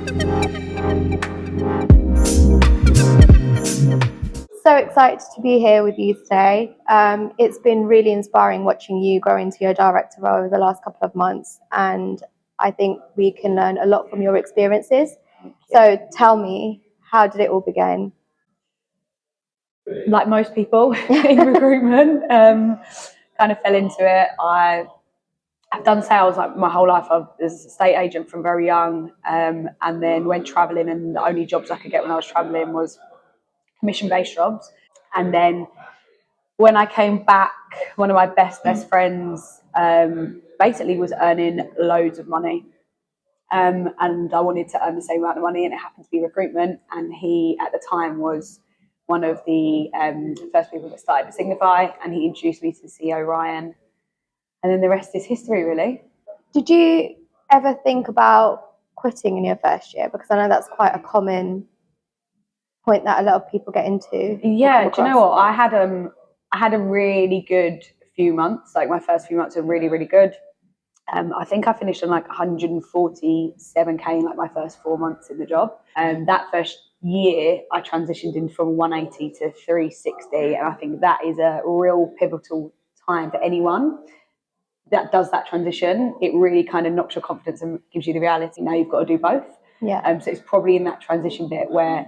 So excited to be here with you today. It's been really inspiring watching you grow into your director role over the last couple of months, and I think we can learn a lot from your experiences. So tell me, how did it all begin? Like most people in recruitment, kind of fell into it. I've done sales like my whole life. I was a estate agent from very young, and then went travelling, and the only jobs I could get when I was travelling was commission-based jobs. And then when I came back, one of my best friends basically was earning loads of money. And I wanted to earn the same amount of money, and it happened to be recruitment. And he, at the time, was one of the first people that started to Signify, and he introduced me to the CEO, Ryan. And then the rest is history, really. Did you ever think about quitting in your first year? Because I know that's quite a common point that a lot of people get into. Yeah, do you know what? I had a really good few months. Like my first few months were really, really good. I think I finished on like 147k in like my first 4 months in the job. That first year, I transitioned in from 180 to 360, and I think that is a real pivotal time for anyone that does that transition. It really kind of knocks your confidence and gives you the reality. Now you've got to do both. Yeah. So it's probably in that transition bit where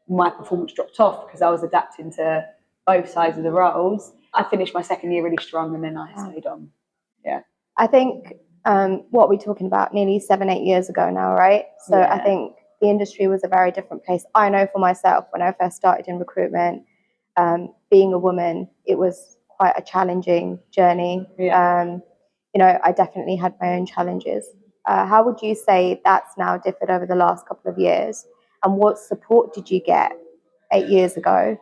my performance dropped off because I was adapting to both sides of the roles. I finished my second year really strong, and then I stayed on. Yeah. I think what we're talking about nearly 7-8 years ago now, right? So yeah. I think the industry was a very different place. I know for myself, when I first started in recruitment, being a woman, it was quite a challenging journey. Yeah. I definitely had my own challenges. How would you say that's now differed over the last couple of years? And what support did you get 8 years ago,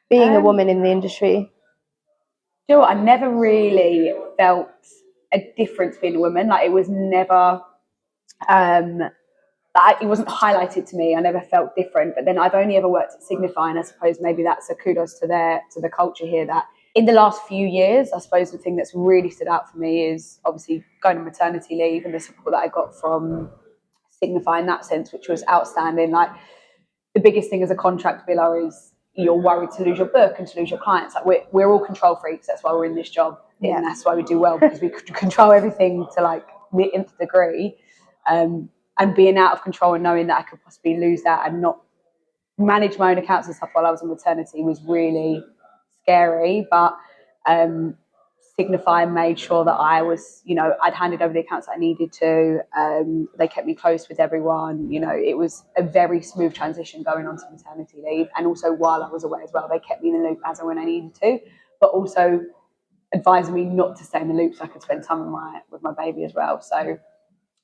being a woman in the industry? You know what? I never really felt a difference being a woman. Like it was never, it wasn't highlighted to me. I never felt different. But then I've only ever worked at Signify, and I suppose maybe that's a kudos to the culture here. That in the last few years, I suppose the thing that's really stood out for me is obviously going on maternity leave and the support that I got from Signify in that sense, which was outstanding. Like the biggest thing as a contract biller is you're worried to lose your book and to lose your clients. Like we're all control freaks. That's why we're in this job, and that's why we do well, because we control everything to like the nth degree. And being out of control and knowing that I could possibly lose that and not manage my own accounts and stuff while I was on maternity was really scary. But Signify made sure that I was, I'd handed over the accounts that I needed to. They kept me close with everyone. It was a very smooth transition going on to maternity leave. And also while I was away as well, they kept me in the loop as and when I needed to, but also advising me not to stay in the loop so I could spend time with my baby as well. So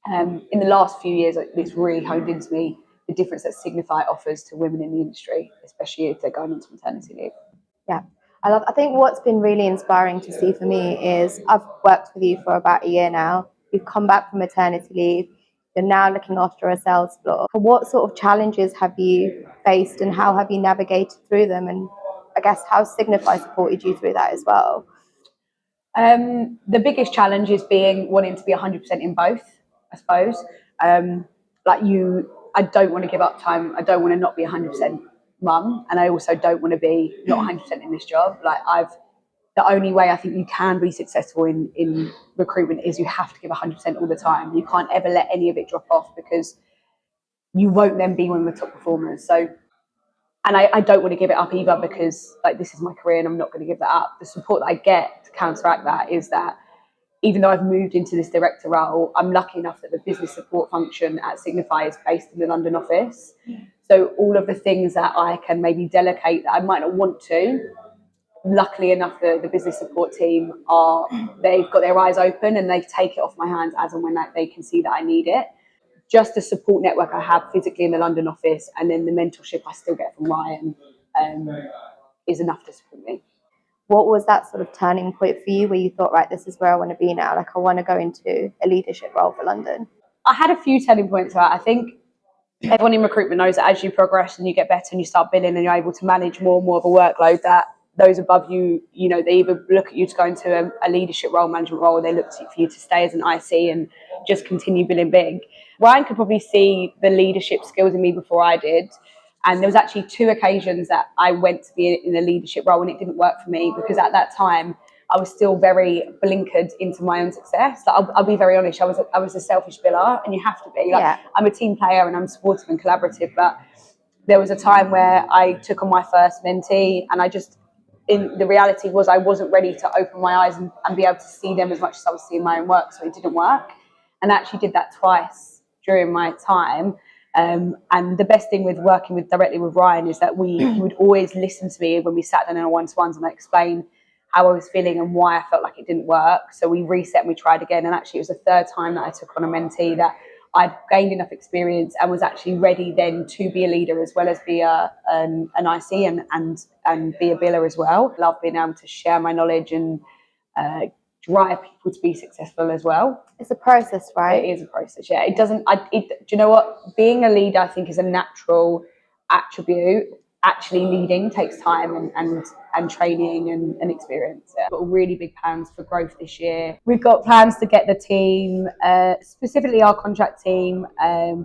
in the last few years, it's really honed into me the difference that Signify offers to women in the industry, especially if they're going into maternity leave. Yeah. I think what's been really inspiring to see for me is I've worked with you for about a year now. You've come back from maternity leave. You're now looking after a sales floor. What sort of challenges have you faced, and how have you navigated through them? And I guess how Signify supported you through that as well? The biggest challenge is wanting to be 100% in both, I suppose. I don't want to give up time. I don't want to not be 100% mum, and I also don't want to be not 100% in this job. The only way I think you can be successful in recruitment is you have to give 100% all the time. You can't ever let any of it drop off, because you won't then be one of the top performers. So, and I don't want to give it up either, because this is my career and I'm not going to give that up. The support that I get to counteract that is that even though I've moved into this director role, I'm lucky enough that the business support function at Signify is based in the London office. So all of the things that I can maybe delegate that I might not want to, luckily enough, the business support team they've got their eyes open and they take it off my hands as and when they can see that I need it. Just the support network I have physically in the London office, and then the mentorship I still get from Ryan, is enough to support me. What was that sort of turning point for you where you thought, right, this is where I want to be now? I want to go into a leadership role for London. I had a few turning points. I think everyone in recruitment knows that as you progress and you get better and you start billing and you're able to manage more and more of a workload, that those above you, they either look at you to go into a leadership role, management role, or they look for you to stay as an IC and just continue billing big. Ryan could probably see the leadership skills in me before I did. And there was actually 2 occasions that I went to be in a leadership role and it didn't work for me, because at that time I was still very blinkered into my own success. Like, I'll be very honest, I was a selfish biller, and you have to be. Like, Yeah. I'm a team player and I'm supportive and collaborative, but there was a time where I took on my first mentee, and in the reality was I wasn't ready to open my eyes and be able to see them as much as I was seeing my own work, so it didn't work. And I actually did that twice during my time. And the best thing with working directly with Ryan is that he would always listen to me when we sat down in our one-to-ones, and I explained how I was feeling and why I felt like it didn't work. So we reset and we tried again. And actually it was the 3rd time that I took on a mentee that I'd gained enough experience and was actually ready then to be a leader as well as be an IC and be a biller as well. I love being able to share my knowledge and drive people to be successful as well. It's a process, right? It is a process, yeah. Do you know what? Being a leader, I think, is a natural attribute. Actually leading takes time and training and experience. Yeah. We've got really big plans for growth this year. We've got plans to get the team, specifically our contract team,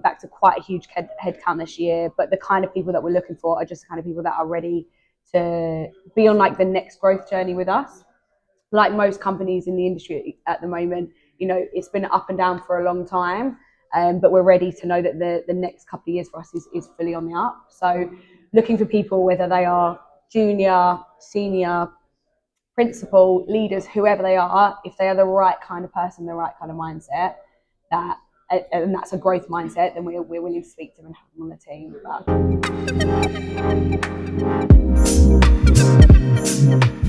back to quite a huge headcount this year. But the kind of people that we're looking for are just the kind of people that are ready to be on like the next growth journey with us. Like most companies in the industry at the moment, you know, it's been up and down for a long time, but we're ready to know that the next couple of years for us is fully on the up. So looking for people, whether they are junior, senior, principal, leaders, whoever they are, if they are the right kind of person, the right kind of mindset, and that's a growth mindset, then we're willing to speak to them and have them on the team. But